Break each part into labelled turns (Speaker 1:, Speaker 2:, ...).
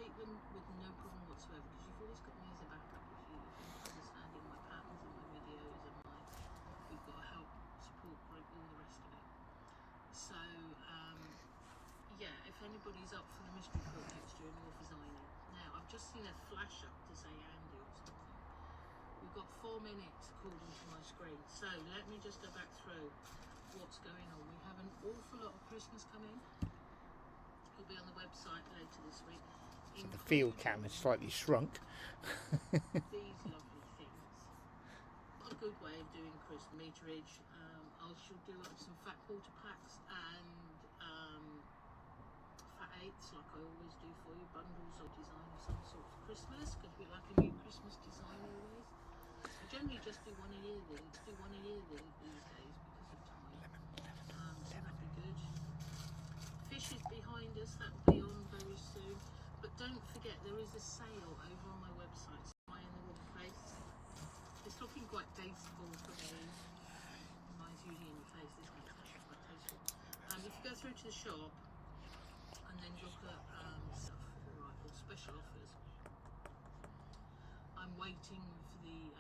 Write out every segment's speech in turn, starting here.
Speaker 1: keep them with no problem whatsoever, because you've always got me as a backup if you're understanding my patterns and my videos and we've got a help support group, all the rest of it. So yeah, if anybody's up for the mystery quilt next year, more designing. Now I've just seen a flash up to say Andy or something. We've got 4 minutes according to my screen, so let me just go back through what's going on. We have an awful lot of Christmas coming. It'll be on the website later this week.
Speaker 2: So the field cam has slightly shrunk.
Speaker 1: These lovely things. A good way of doing Christmas meterage. I shall do up some fat quarter packs and fat eighths, like I always do for you. Bundles or design of some sort for Christmas, because we like a new Christmas design always. I generally just do one a year these days because of time. So that'd be good. Fish is behind us, that will be on very soon. But don't forget, there is a sale over on my website. Am I in the wrong place? It's looking quite tasteful for me. Mine's usually in your face, this one's actually quite tasteful. If you go through to the shop and then look at stuff, alright, or special offers. I'm waiting for the,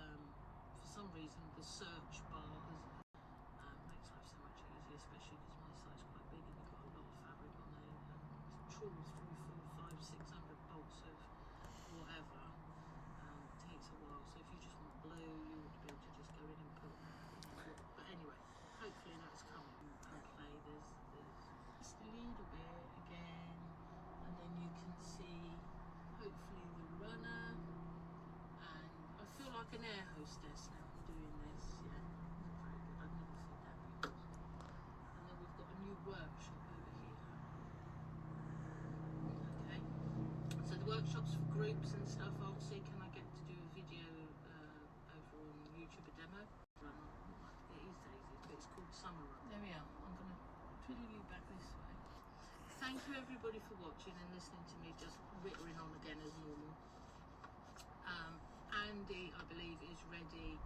Speaker 1: for some reason, the search bar has makes life so much easier, especially because my site's quite big and you've got a lot of fabric on there. Trawl through 400, 500, 600 bolts of whatever takes a while. So if you just want blue, you ought to be able to just go in and put. But anyway, hopefully that's coming and play. There's just a little bit again, and then you can see hopefully the runner. And I feel like an air hostess now I'm doing this. Yeah, not very good. I've never thought that before. And then we've got a new workshop over here. Okay, so the workshops for groups and stuff, I'll see can I get to do a video over on YouTube, a demo run. It is Daisy, but it's called Summer Run. There we are. I'm going to twiddle you back this way. Thank you everybody for watching and listening to me just whittering on again as normal. Andy, I believe, is ready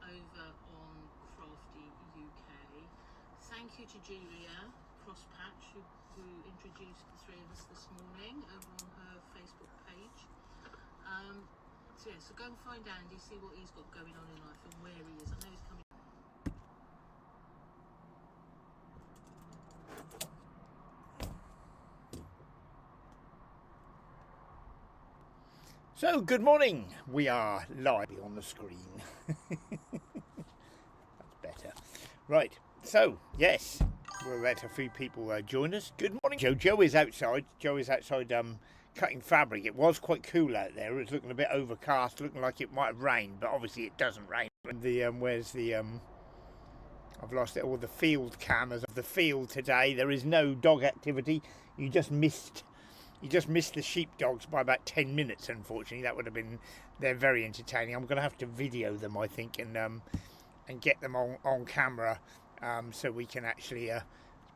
Speaker 1: over on Crafty-UK. Thank you to Julia Crosspatch who introduced the three of us this morning over on her Facebook page. So yeah, so go and find Andy, see what he's got going on in life and where he is. I know he's coming.
Speaker 2: So, good morning. We are live on the screen. That's better. Right. So, yes, we'll let a few people join us. Good morning, Joe. Joe is outside. Cutting fabric. It was quite cool out there. It was looking a bit overcast, looking like it might have rained, but obviously it doesn't rain. Where's the I've lost it all. The field cameras of the field today. There is no dog activity. You just missed the sheepdogs by about 10 minutes, unfortunately. That would have been, they're very entertaining. I'm going to have to video them, I think, and get them on camera so we can actually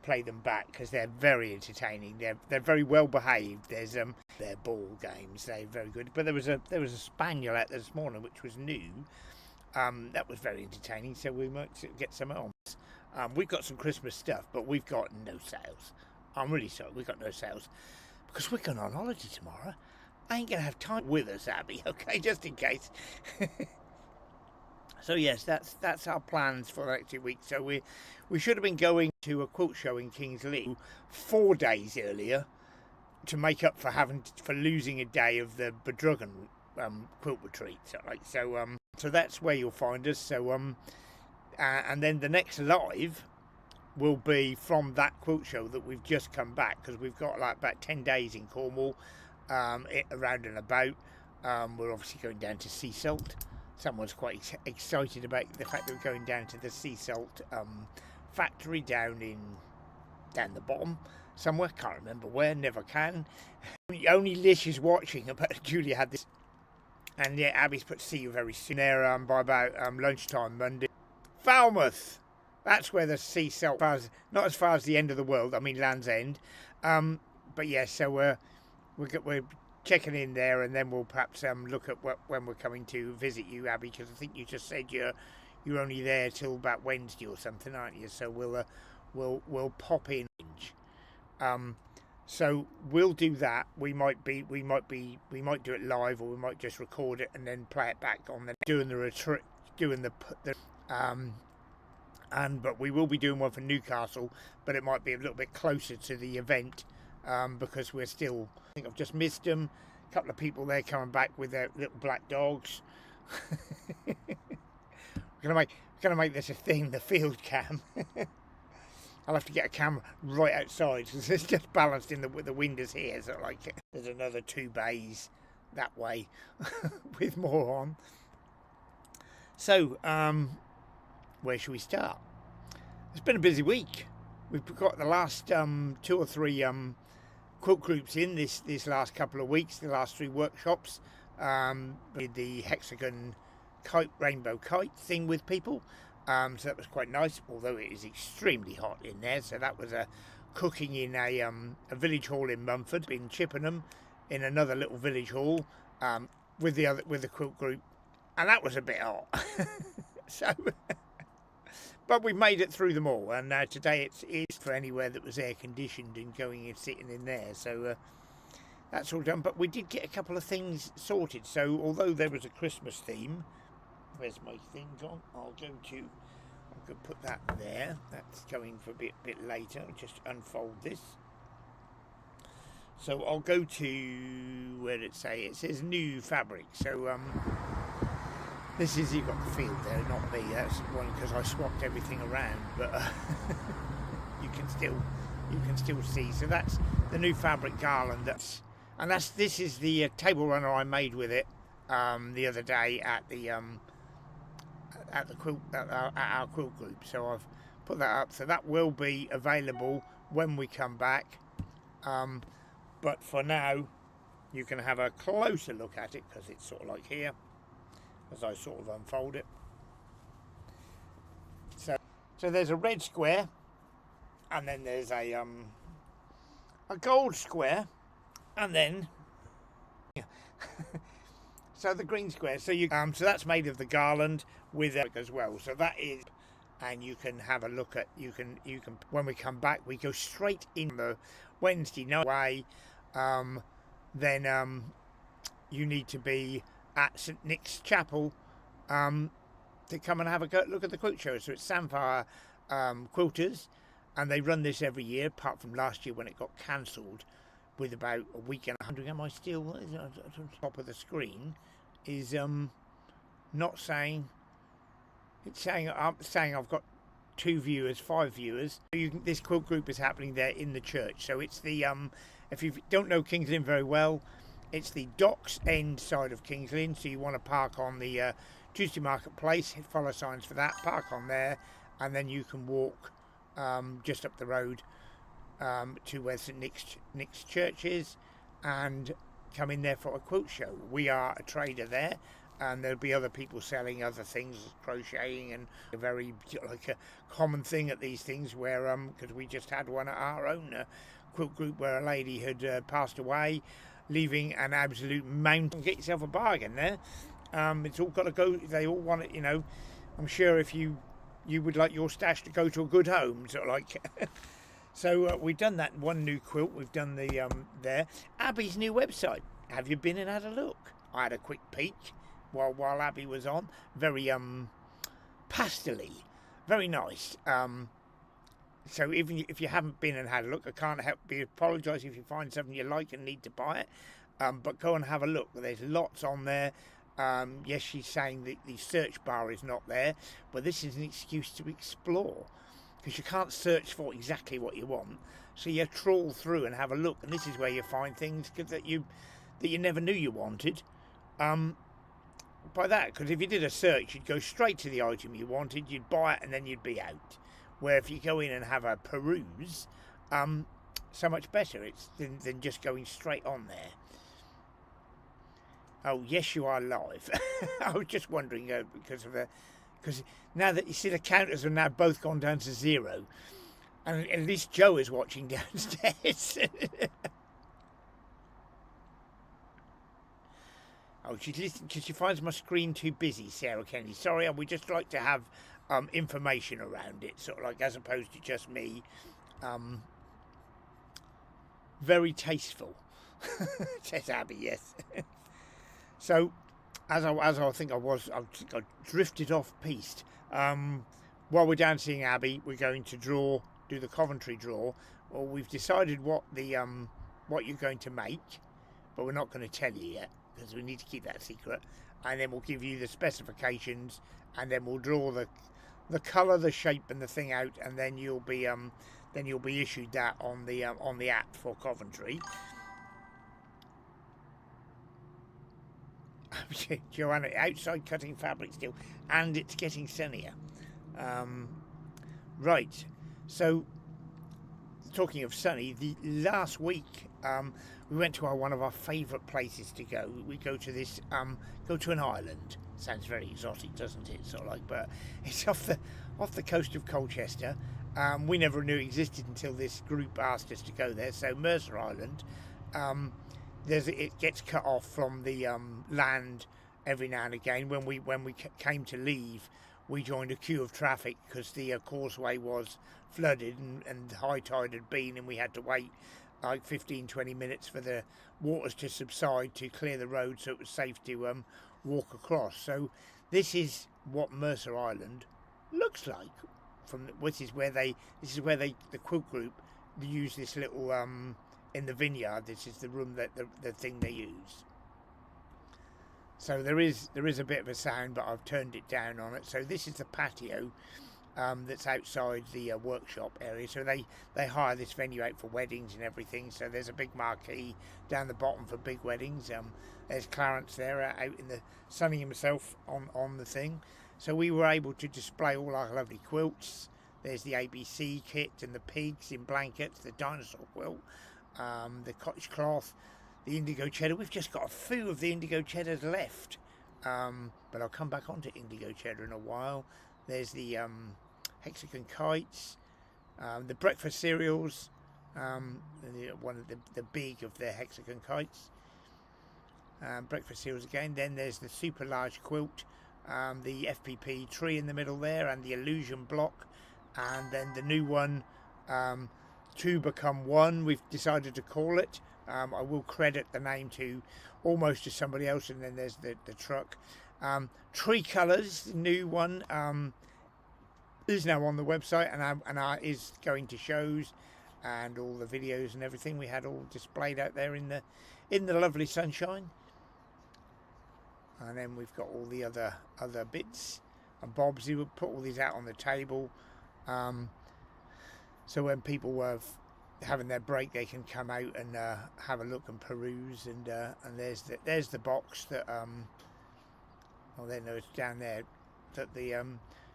Speaker 2: play them back, because they're very entertaining. They're very well behaved. There's their ball games. They're very good. But there was a spaniel out there this morning which was new. That was very entertaining. So we might get some on. We've got some Christmas stuff, but we've got no sales. I'm really sorry, we've got no sales. Because we're going on holiday tomorrow. I ain't going to have time with us, Abby, okay, just in case. So yes, that's our plans for the next 2 weeks. So we should have been going to a quilt show in Kings Lynn 4 days earlier to make up for losing a day of the Bedruggan quilt retreat. So that's where you'll find us. So and then the next live will be from that quilt show that we've just come back, because we've got like about 10 days in Cornwall, around and about. We're obviously going down to Sea Salt. Someone's quite excited about the fact that we're going down to the Sea Salt factory down the bottom somewhere. Can't remember where, never can. Only Lish is watching, but Julia had this. And yeah, Abby's put see you very soon there by about lunchtime Monday. Falmouth. That's where the Sea Salt, not as far as the end of the world, I mean Land's End. But yeah, so we're checking in there, and then we'll perhaps look at when we're coming to visit you, Abby, because I think you just said you're only there till about Wednesday or something, aren't you? So we'll pop in. So we'll do that. We might do it live, or we might just record it and then play it back on the doing the retreat, doing the but we will be doing one for Newcastle, but it might be a little bit closer to the event, because we're still. I think I've just missed them. A couple of people there coming back with their little black dogs. We're gonna make this a thing. The field cam. I'll have to get a camera right outside because it's just balanced in the windows here. So like, there's another 2 bays that way with more on. So, where should we start? It's been a busy week. We've got the last 2 or 3 quilt groups in this last couple of weeks. The last 3 workshops. Did the hexagon kite, rainbow kite thing with people. So that was quite nice, although it is extremely hot in there. So that was cooking in a village hall in Mumford, in Chippenham, in another little village hall, with the quilt group, and that was a bit hot. So, but we made it through them all, and today it's for anywhere that was air conditioned and going and sitting in there. So that's all done. But we did get a couple of things sorted. So although there was a Christmas theme. Where's my thing gone? I'm going to put that there. That's going for a bit later. I'll just unfold this. So I'll go to, where did it say? It says new fabric. So this is, you've got the field there, not me. That's one because I swapped everything around, but you can still see. So that's the new fabric garland. This is the table runner I made with it the other day at our quilt group. So I've put that up, so that will be available when we come back, but for now you can have a closer look at it because it's sort of like here as I sort of unfold it. So there's a red square, and then there's a gold square, and then so the green square. So so that's made of the garland with it as well. So that is, and you can have a look at. You can when we come back, we go straight in the Wednesday night way. Then you need to be at St Nick's Chapel to come and have a look at the quilt show. So it's Samphire Quilters, and they run this every year, apart from last year when it got cancelled with about a week and 100. Am I still at the top of the screen? Is not saying. It's saying I've got 2 viewers, 5 viewers. This quilt group is happening there in the church. So it's the if you don't know Kings Lynn very well, it's the docks end side of Kings Lynn. So you want to park on the Tuesday Marketplace, follow signs for that, park on there, and then you can walk just up the road to where St Nick's Church is, and come in there for a quilt show. We are a trader there, and there'll be other people selling other things, crocheting, and a very like a common thing at these things where because we just had one at our own quilt group where a lady had passed away, leaving an absolute mountain. Get yourself a bargain there. It's all got to go. They all want it, you know. I'm sure if you would like your stash to go to a good home, sort of like. So we've done that one new quilt. We've done the there. Abby's new website. Have you been and had a look? I had a quick peek while Abby was on. Very pastel-y, very nice. So even if you haven't been and had a look, I can't help but apologise if you find something you like and need to buy it. But go and have a look. There's lots on there. Yes, she's saying that the search bar is not there, but this is an excuse to explore. Because you can't search for exactly what you want, so you trawl through and have a look, and this is where you find things that you never knew you wanted. By that, because if you did a search, you'd go straight to the item you wanted, you'd buy it, and then you'd be out. Where if you go in and have a peruse, so much better than just going straight on there. Oh yes, you are live. I was just wondering because now that you see the counters have now both gone down to 0, and at least Joe is watching downstairs. Oh, she's listening because she finds my screen too busy, Sarah Kennedy. Sorry, we just like to have information around it, sort of like as opposed to just me very tasteful, says Abby. Yes. So, as I think I drifted off piste. While we're down seeing Abby, we're going to do the Coventry draw. Well, we've decided what you're going to make, but we're not going to tell you yet because we need to keep that secret. And then we'll give you the specifications, and then we'll draw the colour, the shape, and the thing out, and then you'll be issued that on the app for Coventry. Joanna, outside cutting fabric still, and it's getting sunnier. Right, so talking of sunny, the last week we went to one of our favourite places to go. We go to this go to an island. Sounds very exotic, doesn't it? Sort of like, but it's off the coast of Colchester. We never knew it existed until this group asked us to go there. So Mercer Island, it gets cut off from the land every now and again. When we came to leave, we joined a queue of traffic because the causeway was flooded and high tide had been, and we had to wait like 15-20 minutes for the waters to subside to clear the road so it was safe to walk across. So this is what Mercer Island looks like. This is where the quilt group use this little in the vineyard. This is the room that the thing they use. So there is a bit of a sound, but I've turned it down on it. So this is the patio that's outside the workshop area. So they hire this venue out for weddings and everything. So there's a big marquee down the bottom for big weddings. There's Clarence there out in the sunning himself on the thing. So we were able to display all our lovely quilts. There's the ABC kit and the pigs in blankets, the dinosaur quilt, the cottage cloth, the indigo cheddar. We've just got a few of the indigo cheddars left, but I'll come back onto indigo cheddar in a while. There's the hexagon kites, the breakfast cereals, one of the big of the hexagon kites, breakfast cereals again. Then there's the super large quilt, the FPP tree in the middle there, and the illusion block, and then the new one, two become one, we've decided to call it. I will credit the name almost to somebody else, and then there's the truck. Tree Colours, the new one, is now on the website and is going to shows, and all the videos and everything we had all displayed out there in the lovely sunshine. And then we've got all the other bits and bobs. We would put all these out on the table, so when people were having their break, they can come out and have a look and peruse. And there's the box that it's down there that the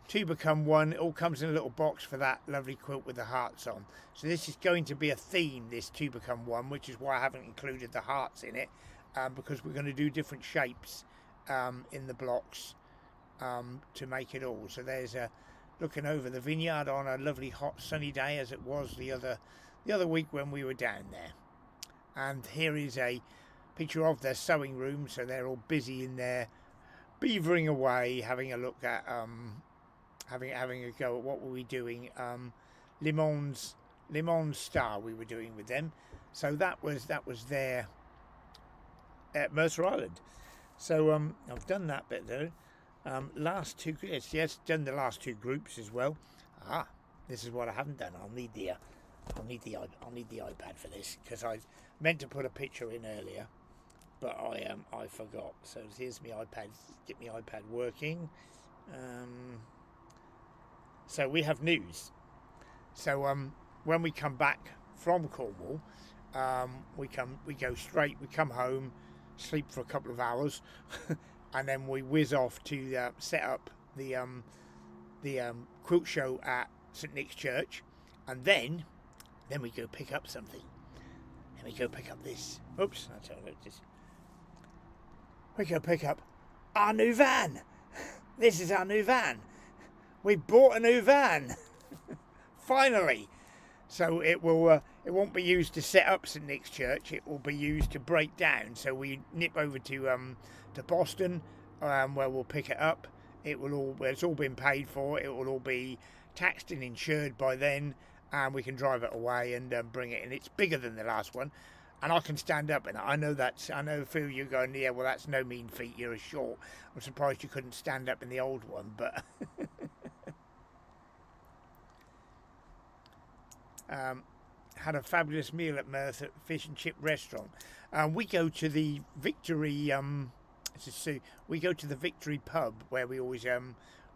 Speaker 2: two become one. It all comes in a little box for that lovely quilt with the hearts on. So this is going to be a theme, this two become one, which is why I haven't included the hearts in it, because we're going to do different shapes in the blocks to make it all. So there's looking over the vineyard on a lovely hot sunny day, as it was the other week when we were down there. And here is a picture of their sewing room. So they're all busy in there, beavering away, having a look at having a go at what were we doing. Le Mans Star we were doing with them. So that was there at Mercer Island. So I've done that bit though. Last two, yes, done the last two groups as well. This is what I haven't done. I'll need the iPad for this, because I meant to put a picture in earlier, but I forgot. So here's my iPad. Get my iPad working. So we have news. So when we come back from Cornwall, we come home, sleep for a couple of hours, and then we whiz off to set up the quilt show at St Nick's Church, and then we go pick up something. Then we go pick up this. Oops, I told you this. We go pick up our new van. This is our new van. We bought a new van. Finally. So it won't be used to set up St Nick's Church. It will be used to break down. So we nip over to Boston, where we'll pick it up. It's all been paid for. It will all be taxed and insured by then, and we can drive it away and bring it in. It's bigger than the last one, and I can stand up in it. I know a few of you going, yeah, well, that's no mean feat, you're a short. I'm surprised you couldn't stand up in the old one, but had a fabulous meal at Merth at Fish and Chip Restaurant. We go to the Victory we go to the Victory pub, where we always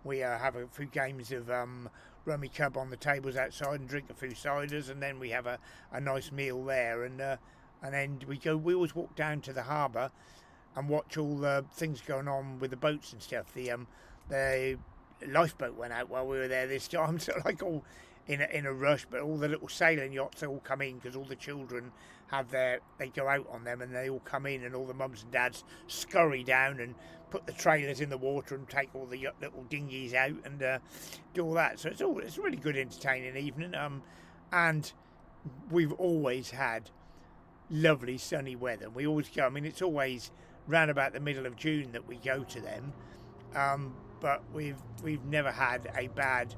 Speaker 2: we have a few games of rummy cub on the tables outside and drink a few ciders, and then we have a nice meal there, and then we always walk down to the harbour and watch all the things going on with the boats and stuff. The lifeboat went out while we were there this time, so like all in a rush, but all the little sailing yachts all come in because all the children they go out on them, and they all come in, and all the mums and dads scurry down and put the trailers in the water and take all the little dinghies out and do all that. So it's a really good entertaining evening, and we've always had lovely sunny weather. We always go, I mean, it's always round about the middle of June that we go to them, but we've never had a bad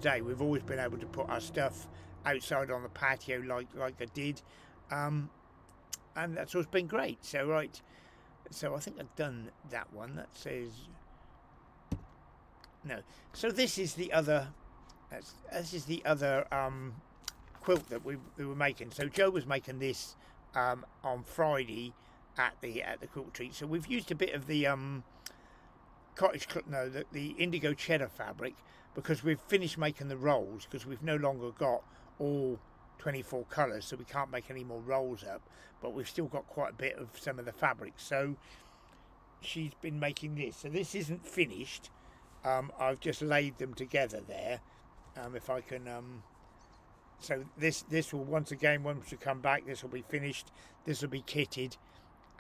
Speaker 2: day. We've always been able to put our stuff outside on the patio like I did, and that's always been great. So I think I've done that one. That says no. So this is the other quilt that we were making. So Joe was making this on Friday at the quilt treat. So we've used a bit of the the indigo cheddar fabric, because we've finished making the rolls, because we've no longer got all 24 colours, so we can't make any more rolls up, but we've still got quite a bit of some of the fabric. So she's been making this. So this isn't finished. I've just laid them together there. If I can, so this will once we come back, this will be finished. This will be kitted,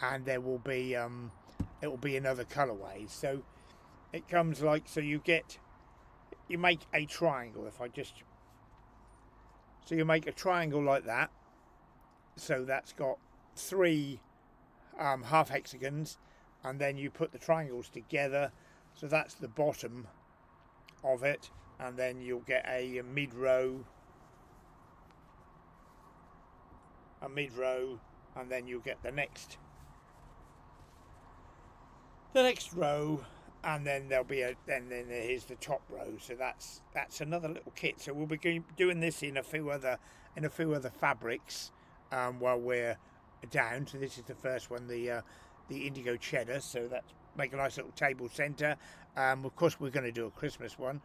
Speaker 2: and there will be it will be another colourway. So it comes like, so you make a triangle. So you make a triangle like that. So that's got 3 half hexagons, and then you put the triangles together. So that's the bottom of it, and then you'll get a mid row, and then you'll get the next row, and then there'll be here's the top row. So that's another little kit. So we'll be doing this in a few other fabrics while we're down. So this is the first one, the indigo cheddar. So that's make a nice little table centre. Of course we're going to do a Christmas one,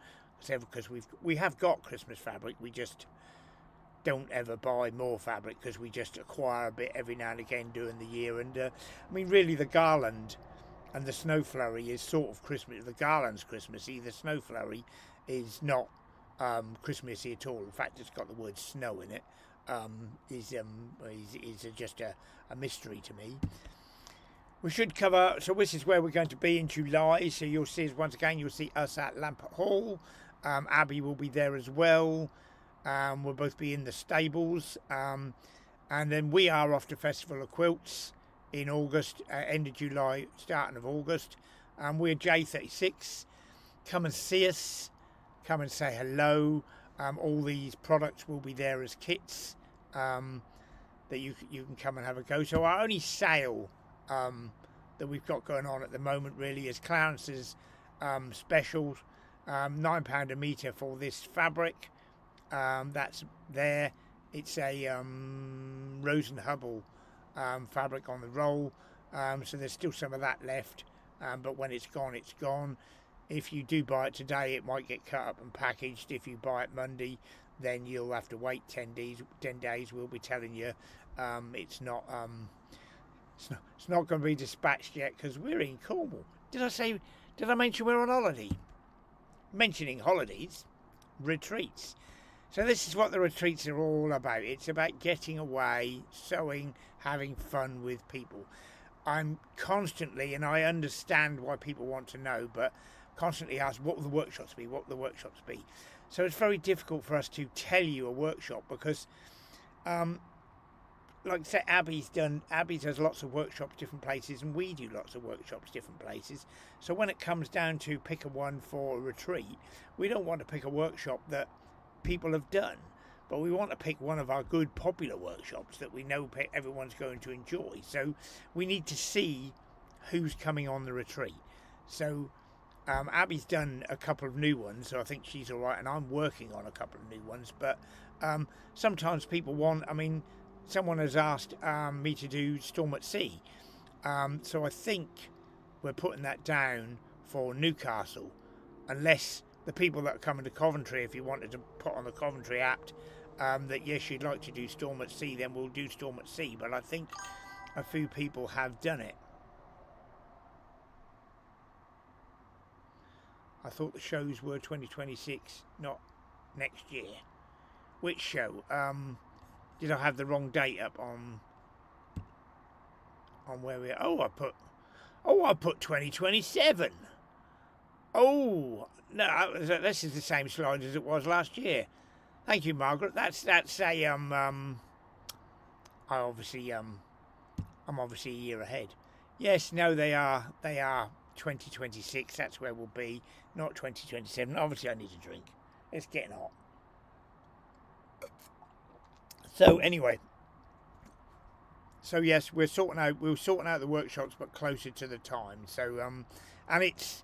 Speaker 2: because we have got Christmas fabric. We just don't ever buy more fabric, because we just acquire a bit every now and again during the year. And I mean, really, the garland and the snow flurry is sort of Christmas. The garland's Christmassy. The snow flurry is not Christmassy at all. In fact, it's got the word snow in it. Is just a mystery to me. We should cover. So this is where we're going to be in July. So you'll see us once again. You'll see us at Lampert Hall. Abby will be there as well. We'll both be in the stables. And then we are off to Festival of Quilts in August, end of July, starting of August. We're J36. Come and see us. Come and say hello. All these products will be there as kits that you can come and have a go. So our only sale that we've got going on at the moment really is Clarence's specials. £9 a metre for this fabric. That's there. It's a Rose and Hubble fabric on the roll, so there's still some of that left, but when it's gone, it's gone. If you do buy it today, it might get cut up and packaged. If you buy it Monday, then you'll have to wait 10 days. We'll be telling you it's not going to be dispatched yet, because we're in Cornwall. Did I mention we're on holiday? Mentioning holidays, retreats. So this is what the retreats are all about. It's about getting away, sewing, having fun with people. I'm constantly, and I understand why people want to know, but constantly ask, what will the workshops be? What will the workshops be? So it's very difficult for us to tell you a workshop, because like I say, Abby does lots of workshops different places, and we do lots of workshops different places. So when it comes down to pick a one for a retreat, we don't want to pick a workshop that people have done. But we want to pick one of our good popular workshops that we know everyone's going to enjoy. So we need to see who's coming on the retreat. So Abby's done a couple of new ones, so I think she's all right, and I'm working on a couple of new ones. But sometimes people want, someone has asked me to do Storm at Sea. So I think we're putting that down for Newcastle, unless the people that are coming to Coventry, if you wanted to put on the Coventry app that yes, you'd like to do Storm at Sea, then we'll do Storm at Sea. But I think a few people have done it. I thought the shows were 2026, not next year. Which show? Did I have the wrong date up on where we are? I put 2027. Oh no, this is the same slide as it was last year. Thank you, Margaret. That's a I'm obviously a year ahead. Yes, no, they are 2026. That's where we'll be, not 2027. Obviously, I need a drink. It's getting hot. So anyway, so yes, we're sorting out the workshops, but closer to the time. So and it's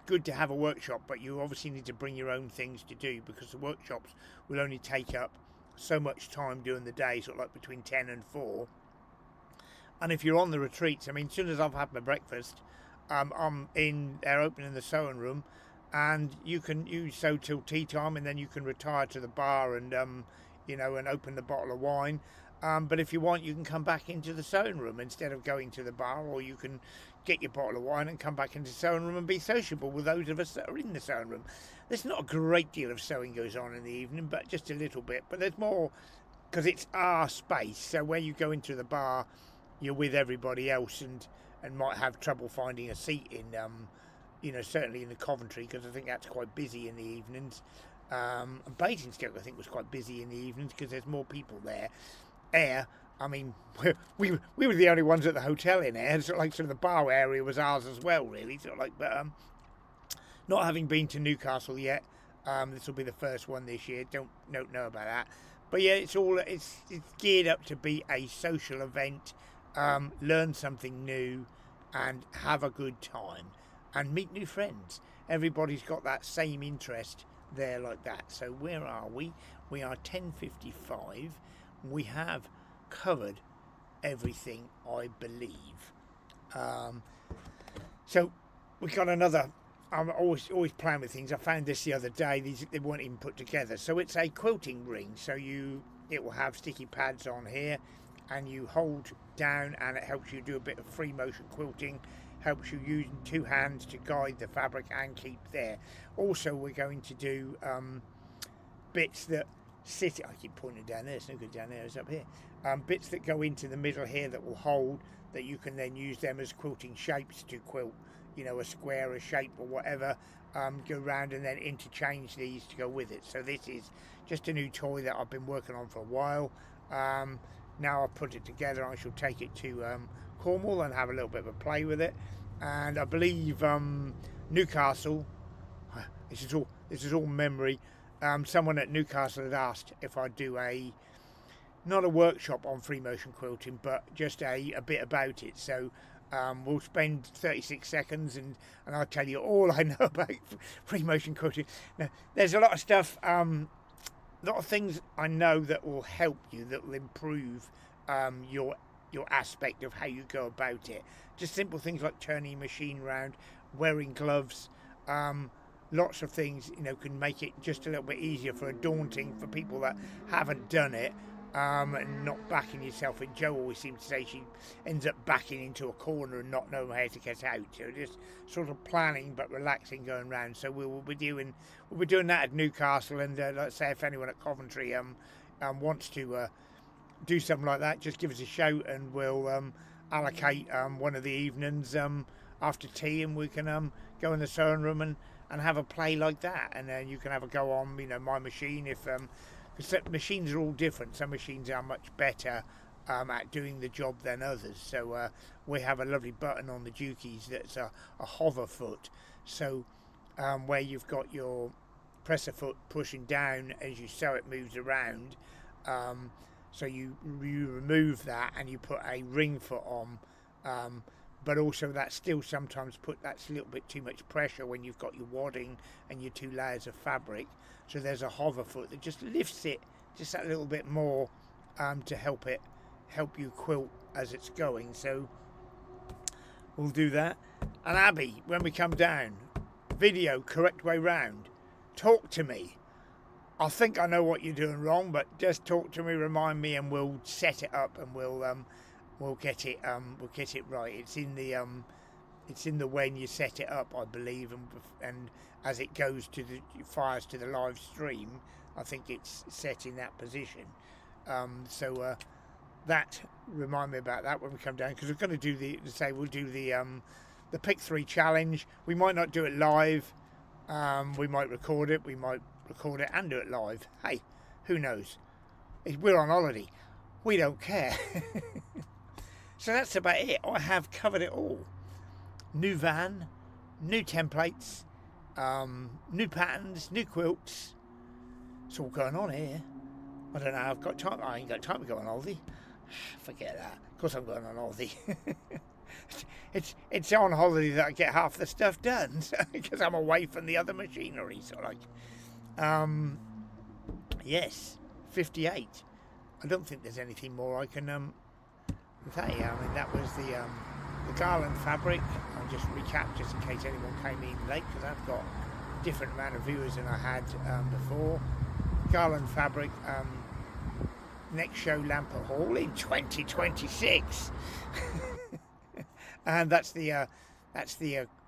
Speaker 2: good to have a workshop, but you obviously need to bring your own things to do, because the workshops will only take up so much time during the day, sort of like between 10 and 4. And if you're on the retreats, as soon as I've had my breakfast, I'm in there opening the sewing room, and you sew till tea time, and then you can retire to the bar and and open the bottle of wine. But if you want, you can come back into the sewing room instead of going to the bar, or you can get your bottle of wine and come back into the sewing room and be sociable with those of us that are in the sewing room. There's not a great deal of sewing goes on in the evening, but just a little bit. But there's more because it's our space. So when you go into the bar, you're with everybody else, and might have trouble finding a seat in, certainly in the Coventry, because I think that's quite busy in the evenings. And Basingstoke, I think, was quite busy in the evenings because there's more people there. Ayr, we were the only ones at the hotel in Ayr. Sort of the bar area was ours as well, really. But not having been to Newcastle yet, this will be the first one this year. Don't know about that. But yeah, it's geared up to be a social event. Learn something new and have a good time and meet new friends. Everybody's got that same interest there like that. So where are we? We are 10:55. We have covered everything, I believe. So we got another. I'm always playing with things. I found this the other day. They weren't even put together. So it's a quilting ring. So it will have sticky pads on here, and you hold down, and it helps you do a bit of free motion quilting. Helps you using two hands to guide the fabric and keep there. Also, we're going to do bits that sit. I keep pointing down there. It's no good down there. It's up here. Bits that go into the middle here that will hold. That you can then use them as quilting shapes to quilt. A square, a shape, or whatever. Go round and then interchange these to go with it. So this is just a new toy that I've been working on for a while. Now I've put it together, I shall take it to Cornwall and have a little bit of a play with it. And I believe Newcastle, this is all memory, someone at Newcastle had asked if I'd do not a workshop on free motion quilting, but just a bit about it. So we'll spend 36 seconds and I'll tell you all I know about free motion quilting. Now, there's a lot of stuff, a lot of things I know that will help you, that will improve your aspect of how you go about it. Just simple things like turning your machine around, wearing gloves, lots of things can make it just a little bit easier for people that haven't done it, and not backing yourself in. Jo always seems to say she ends up backing into a corner and not knowing how to get out. So just sort of planning but relaxing going round. So we'll be doing that at Newcastle, and let's say if anyone at Coventry wants to do something like that, just give us a shout and we'll allocate one of the evenings after tea, and we can go in the sewing room and have a play like that, and then you can have a go on my machine if because machines are all different. Some machines are much better at doing the job than others. So we have a lovely button on the Dukies that's a hover foot. So where you've got your presser foot pushing down as you sew, it moves around. So you remove that and you put a ring foot on, but also that still sometimes that's a little bit too much pressure when you've got your wadding and your 2 layers of fabric. So there's a hover foot that just lifts it just that little bit more, to help you quilt as it's going. So we'll do that. And Abby, when we come down, video correct way round, talk to me. I think I know what you're doing wrong, but just talk to me, remind me, and we'll set it up, and we'll get it right. It's in the when you set it up, I believe, and as it goes to fires to the live stream, I think it's set in that position. So that, remind me about that when we come down, because we're going to do we'll do the pick 3 challenge. We might not do it live. We might record it. We might record it and do it live. Hey, who knows? We're on holiday. We don't care. So that's about it. I have covered it all. New van, new templates, new patterns, new quilts. It's all going on here. I don't know. I've got time. I ain't got time to go on holiday. Forget that. Of course I'm going on holiday. It's on holiday that I get half the stuff done, because I'm away from the other machinery. So yes, 58. I don't think there's anything more I can say. I mean, that was the garland fabric. I'll just recap just in case anyone came in late, because I've got a different amount of viewers than I had before. Garland fabric. Next show, Lampert Hall in 2026. And that's the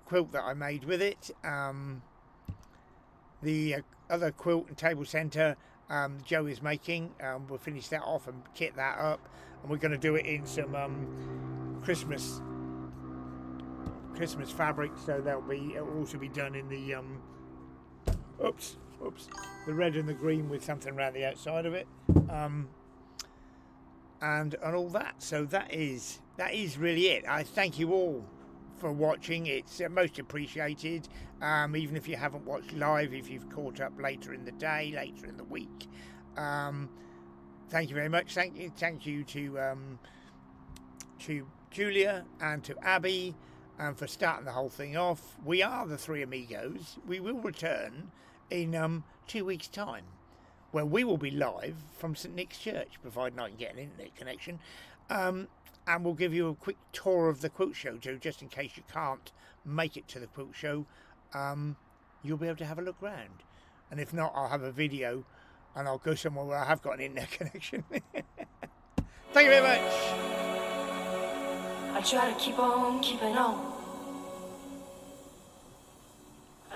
Speaker 2: quilt that I made with it. The other quilt and table centre, Joe is making. We'll finish that off and kit that up, and we're going to do it in some Christmas fabric. So it will also be done in the the red and the green with something around the outside of it. And all that. So that is really it. I thank you all for watching. It's most appreciated. Even if you haven't watched live, if you've caught up later in the day, later in the week, thank you very much. Thank you to Julia and to Abby for starting the whole thing off. We are the 3 amigos. We will return in 2 weeks' time, where we will be live from St Nick's Church, providing I can get an internet connection. And we'll give you a quick tour of the quilt show too, just in case you can't make it to the quilt show. You'll be able to have a look round. And if not, I'll have a video and I'll go somewhere where I have got an internet connection. Thank you very much.
Speaker 3: I try to keep on keeping on.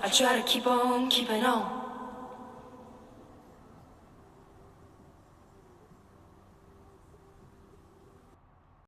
Speaker 3: I try to keep on keeping on.